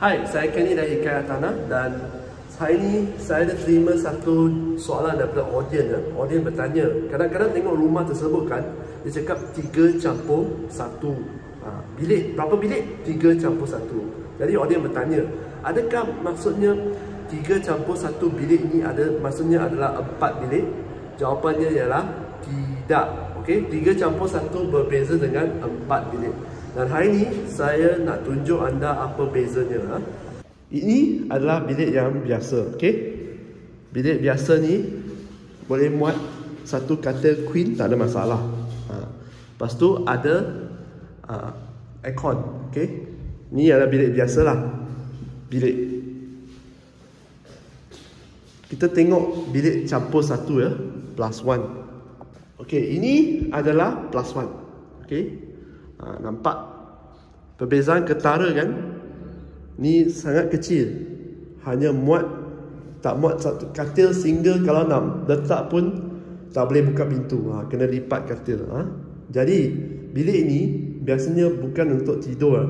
Hai, saya Kenny dari Hikayat Tanah dan hari ini saya ada terima satu soalan daripada audien. Audien bertanya, kadang-kadang tengok rumah tersebut kan, dia cakap 3 campur 1 bilik. Berapa bilik? 3 campur 1. Jadi audien bertanya, adakah maksudnya 3 campur 1 bilik ini maksudnya adalah 4 bilik? Jawapannya ialah tidak. Okey, 3 campur 1 berbeza dengan 4 bilik. Dan hari ini saya nak tunjuk anda apa bezanya. Ini adalah bilik yang biasa, okey? Bilik biasa ni boleh muat satu katil queen, tak ada masalah. Lepas tu ada aircon, okey? Ni adalah bilik biasa lah. Bilik. Kita tengok bilik campur 1 ya, +1. Okey, ini adalah +1. Okey? Nampak perbezaan ketara kan? Ni sangat kecil. Hanya tak muat satu katil single. Kalau nak letak pun tak boleh buka pintu. Kena lipat katil. Jadi bilik ini biasanya bukan untuk tidur.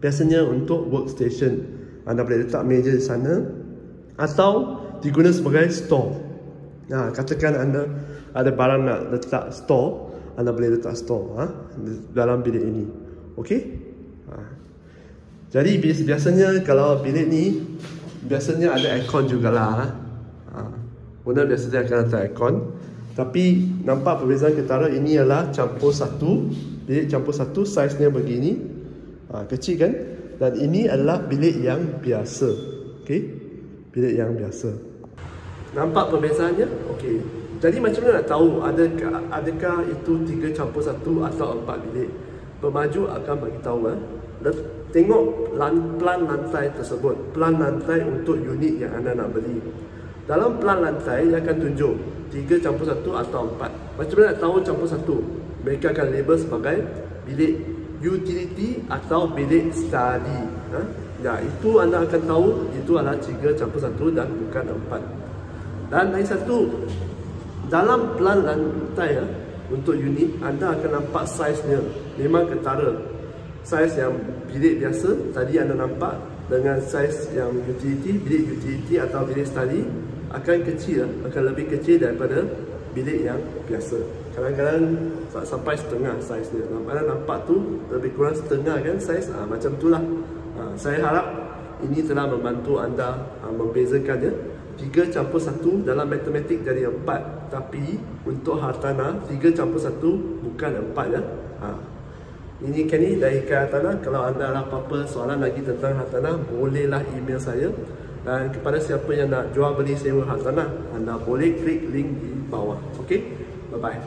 Biasanya untuk workstation. Anda boleh letak meja di sana atau digunakan sebagai store. Katakan anda ada barang nak letak store, anda boleh letak store dalam bilik ini. Okey? Jadi biasanya kalau bilik ni biasanya ada aircon jugalah. Owner biasanya akan letak aircon. Tapi nampak perbezaan ketara ini adalah campur 1. Bilik campur 1 saiznya begini. Kecil kan? Dan ini adalah bilik yang biasa. Okey? Bilik yang biasa. Nampak perbezaannya? Okey. Jadi macam mana nak tahu adakah itu 3 campur 1 atau 4 bilik? Pemaju akan bagi tahu. Tengok plan lantai tersebut. Plan lantai untuk unit yang anda nak beli. Dalam plan lantai, dia akan tunjuk 3 campur 1 atau 4. Macam mana nak tahu campur 1? Mereka akan label sebagai bilik utility atau bilik study. Itu anda akan tahu itu adalah 3 campur 1 dan bukan 4. Dan lagi satu, dalam plan lantai untuk unit, anda akan nampak saiznya. Memang ketara. Saiz yang bilik biasa tadi anda nampak dengan saiz yang utility, bilik utility atau bilik study akan kecil, akan lebih kecil daripada bilik yang biasa. Kadang-kadang sampai setengah saiznya. Anda nampak tu lebih kurang setengah kan saiz. Macam itulah. Saya harap ini telah membantu anda membezakannya. 3 campur 1 dalam matematik jadi 4. Tapi untuk hartanah 3 campur 1 bukan 4 ya. Ini Kenny dari Hikayat Tanah. Kalau anda ada apa-apa soalan lagi tentang hartanah, bolehlah email saya. Dan kepada siapa yang nak jual beli sewa hartanah, anda boleh klik link di bawah. Okey? Bye-bye.